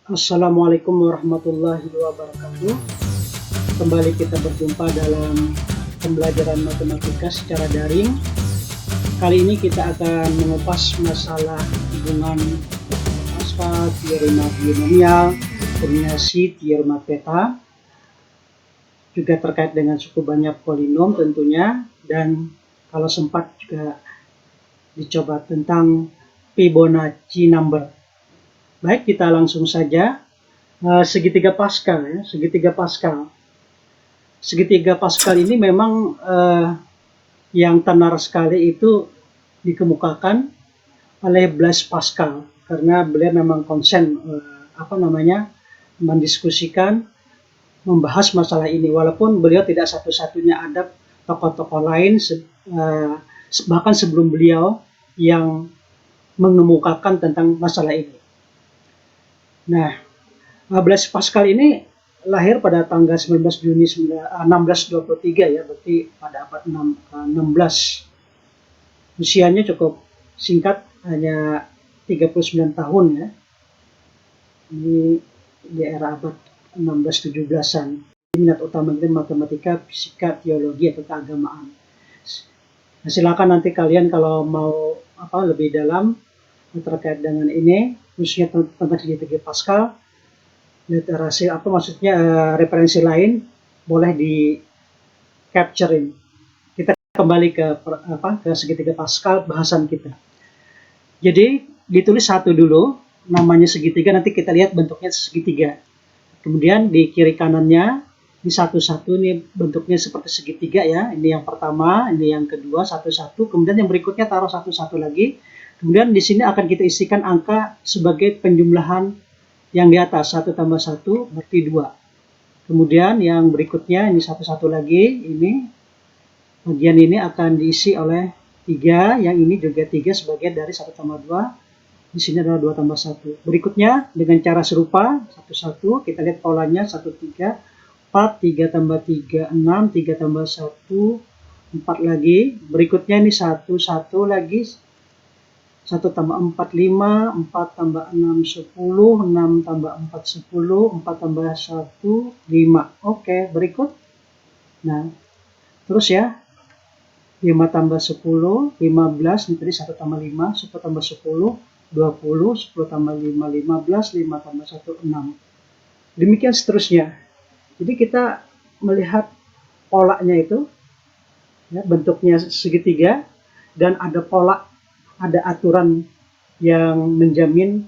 Assalamualaikum warahmatullahi wabarakatuh. Kembali kita berjumpa dalam pembelajaran matematika secara daring. Kali ini kita akan mengupas masalah hubungan Pascal, teorema binomial, kombinasi, teorema theta, juga terkait dengan cukup banyak polinom tentunya, dan kalau sempat juga dicoba tentang Fibonacci number. Baik, kita langsung saja. Segitiga Pascal ya, segitiga Pascal. Segitiga Pascal ini memang yang tenar sekali itu dikemukakan oleh Blaise Pascal karena beliau memang konsen mendiskusikan, membahas masalah ini, walaupun beliau tidak satu-satunya, ada tokoh-tokoh lain bahkan sebelum beliau yang mengemukakan tentang masalah ini. Nah, Blaise Pascal ini lahir pada tanggal 19 Juni 1623 ya, berarti pada abad 16. Usianya cukup singkat, hanya 39 tahun ya. Ini di era abad 16-17-an. Minat utamanya matematika, fisika, teologi atau keagamaan. Nah, silakan nanti kalian kalau mau lebih dalam terkait dengan ini, khususnya tentang segitiga Pascal, literasi referensi lain boleh di capturein. Kita kembali ke segitiga Pascal, bahasan kita. Jadi ditulis satu dulu, namanya segitiga, nanti kita lihat bentuknya segitiga. Kemudian di kiri kanannya di satu-satu, ini bentuknya seperti segitiga ya. Ini yang pertama, ini yang kedua, satu-satu. Kemudian yang berikutnya taruh satu-satu lagi. Kemudian di sini akan kita isikan angka sebagai penjumlahan yang di atas, 1 tambah 1 berarti 2. Kemudian yang berikutnya ini satu-satu lagi, ini bagian ini akan diisi oleh 3, yang ini juga 3 sebagian dari 1 tambah 2. Di sini adalah 2 tambah 1. Berikutnya dengan cara serupa, satu-satu kita lihat polanya, 1, 3, 4, 3 tambah 3, 6, 3 tambah 1, 4 lagi. Berikutnya ini 1, 1 lagi, 1 tambah 4, 5, 4 tambah 6, 10, 6 tambah 4, 10, 4 tambah 1, 5. Oke, berikut. Nah, terus ya, 5 tambah 10, 15, ini tadi 1 tambah 5, 1 tambah 10, 20, 10 tambah 5, 15, 5 tambah 1, 6. Demikian seterusnya. Jadi kita melihat polanya itu, ya, bentuknya segitiga, dan ada pola, ada aturan yang menjamin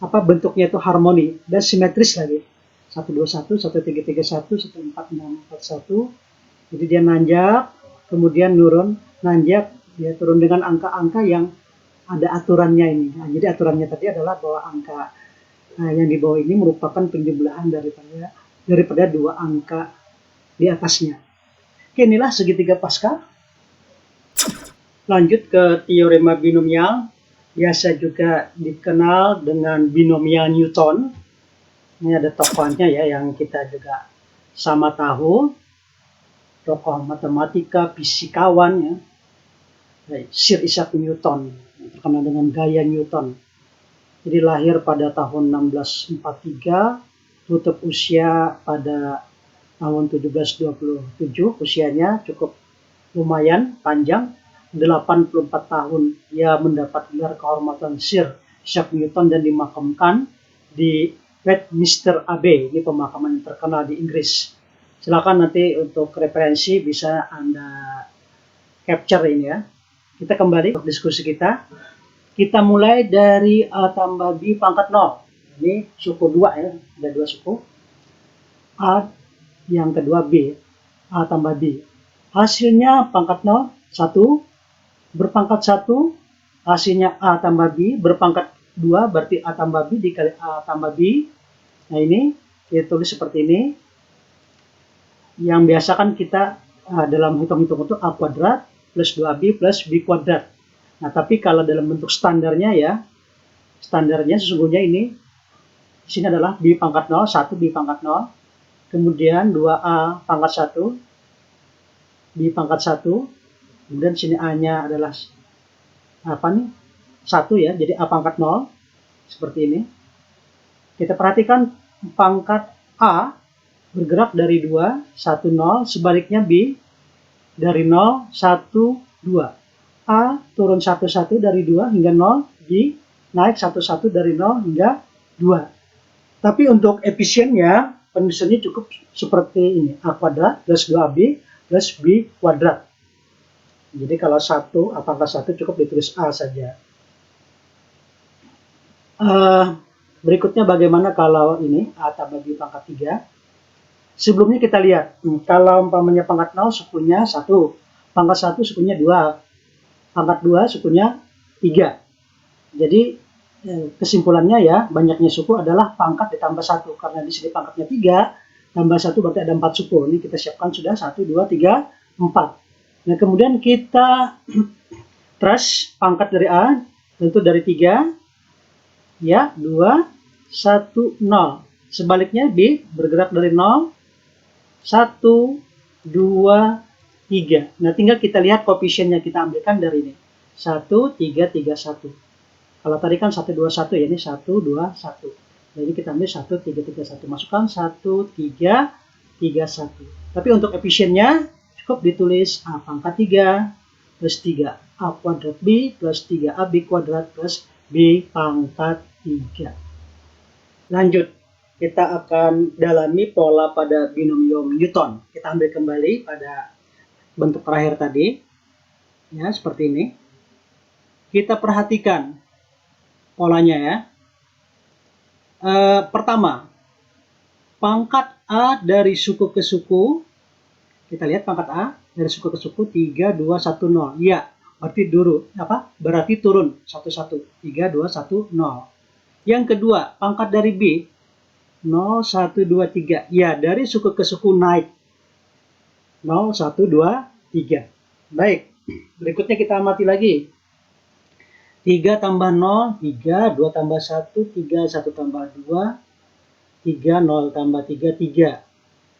bentuknya itu harmoni dan simetris lagi. 121, 1331, 14641. Jadi dia nanjak, kemudian nurun, nanjak, dia turun dengan angka-angka yang ada aturannya ini. Nah, jadi aturannya tadi adalah bahwa angka yang di bawah ini merupakan penjumlahan daripada 2 angka di atasnya. Oke, inilah segitiga Pascal. Lanjut ke teorema binomial, biasa juga dikenal dengan binomial Newton. Ini ada tokohnya ya, yang kita juga sama tahu, tokoh matematika, fisikawan ya, Sir Isaac Newton, yang terkenal dengan gaya Newton. Jadi lahir pada tahun 1643, tutup usia pada tahun 1727, usianya cukup lumayan panjang, 84 tahun. Dia mendapat gelar kehormatan Sir Isaac Newton dan dimakamkan di Westminster Abbey. Ini pemakaman yang terkenal di Inggris. Silakan nanti untuk referensi bisa Anda capture ini ya. Kita kembali ke diskusi kita. Kita mulai dari A tambah B pangkat 0. Ini suku 2 ya, ada 2 suku. A, yang kedua B, A tambah B. Hasilnya pangkat 0, 1. Berpangkat 1, hasilnya A tambah B, berpangkat 2 berarti A tambah B dikali A tambah B. Nah, ini kita tulis seperti ini. Yang biasa kan kita dalam hitung-hitung itu A kuadrat plus 2B plus B kuadrat. Nah, tapi kalau dalam bentuk standarnya ya, standarnya sesungguhnya ini, di sini adalah B pangkat 0, 1 B pangkat 0, kemudian 2A pangkat 1, B pangkat 1, kemudian sini A-nya adalah 1 ya, jadi A pangkat 0, seperti ini. Kita perhatikan pangkat A bergerak dari 2, 1, 0, sebaliknya B dari 0, 1, 2. A turun 1, 1 dari 2 hingga 0, B naik 1, 1 dari 0 hingga 2. Tapi untuk efisiennya, penulisannya cukup seperti ini, A kuadrat plus 2AB plus B kuadrat. Jadi kalau pangkat 1 cukup ditulis A saja. Berikutnya bagaimana kalau ini A tambah B pangkat 3. Sebelumnya kita lihat, kalau umpamanya pangkat 0 sukunya 1, pangkat 1 sukunya 2, pangkat 2 sukunya 3. Jadi kesimpulannya ya, banyaknya suku adalah pangkat ditambah 1, karena di sini pangkatnya 3, tambah 1 berarti ada 4 suku. Ini kita siapkan sudah 1, 2, 3, 4. Nah kemudian kita trace pangkat dari A, tentu dari 3, ya 2, 1, 0. Sebaliknya B bergerak dari 0, 1, 2, 3. Nah tinggal kita lihat koefisiennya, kita ambilkan dari ini 1, 3, 3, 1. Kalau tadi kan 1, 2, 1 ya, ini 1, 2, 1. Jadi kita ambil 1, 3, 3, 1. Masukkan 1, 3, 3, 1. Tapi untuk efisiennya cukup ditulis A pangkat 3 plus 3 A kuadrat B plus 3 AB kuadrat plus B pangkat 3. Lanjut, kita akan dalami pola pada binomium Newton. Kita ambil kembali pada bentuk terakhir tadi, ya seperti ini. Kita perhatikan polanya ya. Pertama, pangkat A dari suku ke suku. Kita lihat pangkat A dari suku ke suku 3, 2, 1, 0. Ya, berarti turun 1, 1. 3, 2, 1, 0. Yang kedua, pangkat dari B 0, 1, 2, 3. Ya, dari suku ke suku naik 0, 1, 2, 3. Baik, berikutnya kita amati lagi. 3 tambah 0, 3, 2 tambah 1, 3, 1 tambah 2, 3, 0 tambah 3, 3.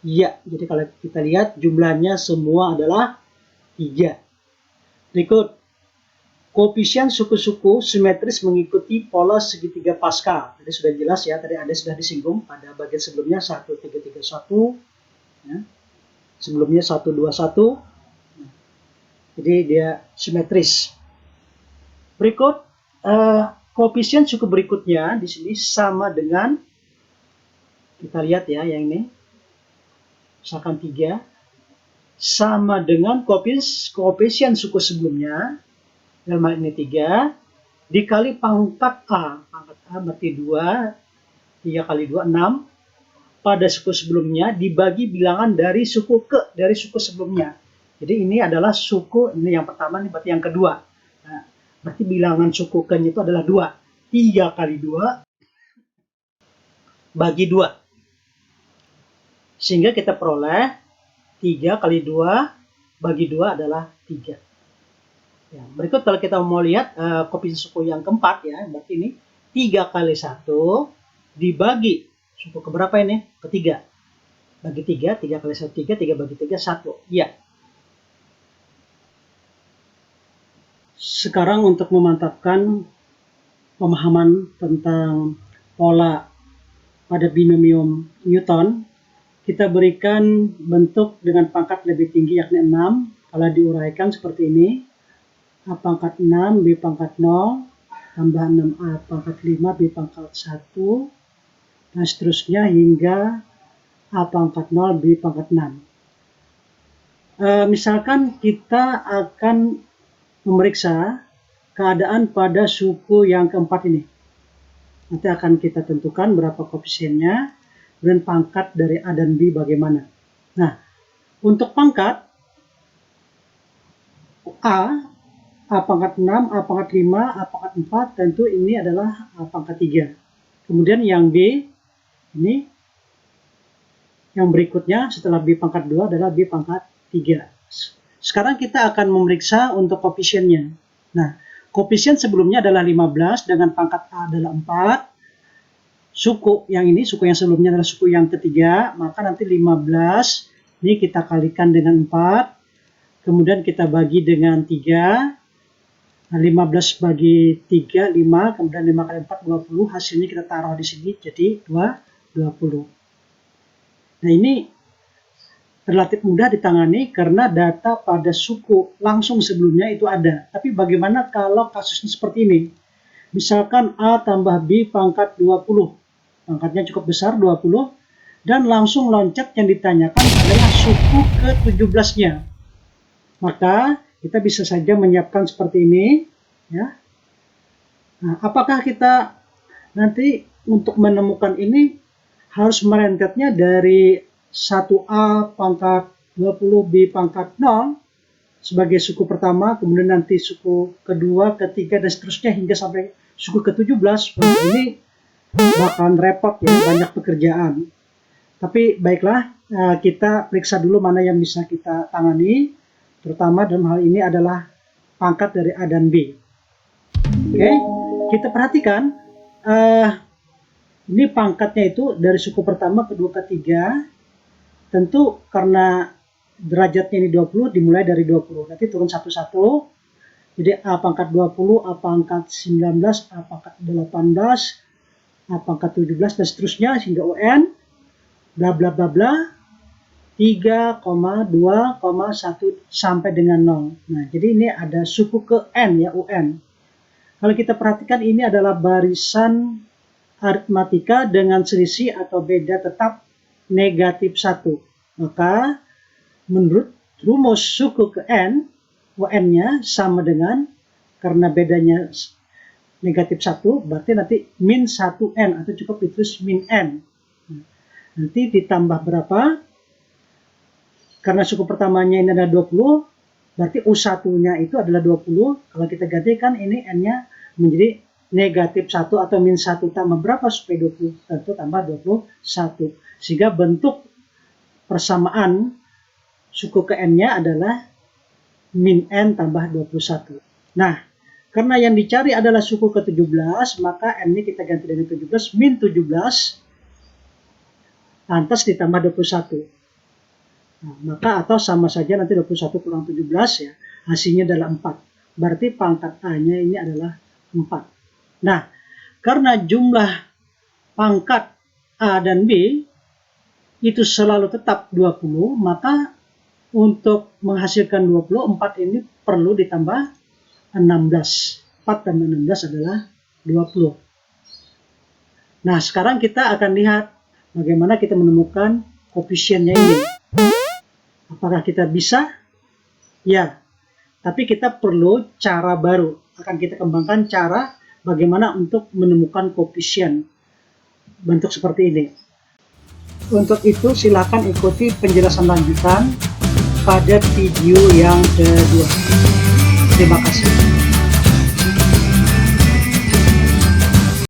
Ya, jadi kalau kita lihat jumlahnya semua adalah 3. Berikut, koefisien suku-suku simetris mengikuti pola segitiga Pascal. Tadi sudah jelas ya, tadi ada sudah disinggung pada bagian sebelumnya 1, 3, 3, 1. Ya. Sebelumnya 1, 2, 1. Jadi dia simetris. Berikut, koefisien suku berikutnya di sini sama dengan, kita lihat ya yang ini, misalkan 3, sama dengan koefisien suku sebelumnya, dalam hal ini 3, dikali pangkat A. Pangkat A berarti 2, 3 kali 2, 6. Pada suku sebelumnya dibagi bilangan dari suku sebelumnya. Jadi ini adalah suku, ini yang pertama, ini berarti yang kedua. Nah, berarti bilangan suku ke-nya itu adalah 2. 3 kali 2 bagi 2. Sehingga kita peroleh 3 kali 2 bagi 2 adalah 3. Ya, berikut kalau kita mau lihat koefisien suku yang keempat ya, berarti ini 3 kali 1 dibagi suku keberapa ini? Ketiga. Bagi 3, 3 kali 1, 3, 3 bagi 3, 1. Ya. Sekarang untuk memantapkan pemahaman tentang pola pada binomium Newton, kita berikan bentuk dengan pangkat lebih tinggi yakni 6. Kalau diuraikan seperti ini, A pangkat 6, B pangkat 0, tambah 6A pangkat 5, B pangkat 1, dan seterusnya hingga A pangkat 0, B pangkat 6. Misalkan kita akan memeriksa keadaan pada suku yang keempat ini. Nanti akan kita tentukan berapa koefisiennya dan pangkat dari A dan B bagaimana. Nah, untuk pangkat A pangkat 6, A pangkat 5, A pangkat 4, tentu ini adalah A pangkat 3. Kemudian yang B, ini yang berikutnya setelah B pangkat 2 adalah B pangkat 3. Sekarang kita akan memeriksa untuk koefisiennya. Nah, koefisien sebelumnya adalah 15 dengan pangkat A adalah 4. Suku yang ini, suku yang sebelumnya adalah suku yang ketiga, maka nanti 15 ini kita kalikan dengan 4. Kemudian kita bagi dengan 3. Nah, 15 bagi 3, 5, kemudian 5 kali 4, 20. Hasilnya kita taruh di sini, jadi 20. Nah, ini relatif mudah ditangani karena data pada suku langsung sebelumnya itu ada. Tapi bagaimana kalau kasusnya seperti ini? Misalkan A tambah B pangkat 20. Pangkatnya cukup besar, 20. Dan langsung loncat yang ditanyakan adalah suku ke-17-nya. Maka kita bisa saja menyiapkan seperti ini. Ya. Nah, apakah kita nanti untuk menemukan ini harus merentetnya dari 1A pangkat 20, B pangkat 0 sebagai suku pertama, kemudian nanti suku kedua, ketiga, dan seterusnya hingga sampai suku ke-17. Ini bahkan repot ya, banyak pekerjaan. Tapi baiklah, kita periksa dulu mana yang bisa kita tangani, terutama dalam hal ini adalah pangkat dari A dan B. Oke, kita perhatikan ini pangkatnya itu dari suku pertama, kedua, ketiga. Tentu karena derajatnya ini 20 dimulai dari 20. Nanti turun satu-satu. Jadi A pangkat 20, A pangkat 19, A pangkat 18, A pangkat 17 dan seterusnya hingga UN. Bla bla bla bla. 3,2,1 sampai dengan 0. Nah, jadi ini ada suku ke N ya, UN. Kalau kita perhatikan ini adalah barisan aritmatika dengan selisih atau beda tetap negatif 1. Maka menurut rumus suku ke N, UN-nya sama dengan, karena bedanya negatif 1, berarti nanti min 1N atau cukup ditulis min N. Nanti ditambah berapa? Karena suku pertamanya ini adalah 20, berarti U1-nya itu adalah 20. Kalau kita gantikan ini N-nya menjadi negatif 1 atau min 1 tambah berapa supaya 20? Tentu tambah 21. Sehingga bentuk persamaan suku ke N-nya adalah min N tambah 21. Nah, karena yang dicari adalah suku ke-17, maka N-nya kita ganti dengan 17, min 17, lantas ditambah 21. Nah, maka atau sama saja nanti 21 kurang 17 ya, hasilnya adalah 4. Berarti pangkat A-nya ini adalah 4. Nah, karena jumlah pangkat A dan B itu selalu tetap 20, maka untuk menghasilkan 20, 4 ini perlu ditambah 16. 4 tambah 16 adalah 20. Nah, sekarang kita akan lihat bagaimana kita menemukan koefisiennya ini. Apakah kita bisa? Ya, tapi kita perlu cara baru. Akan kita kembangkan cara bagaimana untuk menemukan koefisien bentuk seperti ini. Untuk itu silakan ikuti penjelasan lanjutan pada video yang kedua. Terima kasih.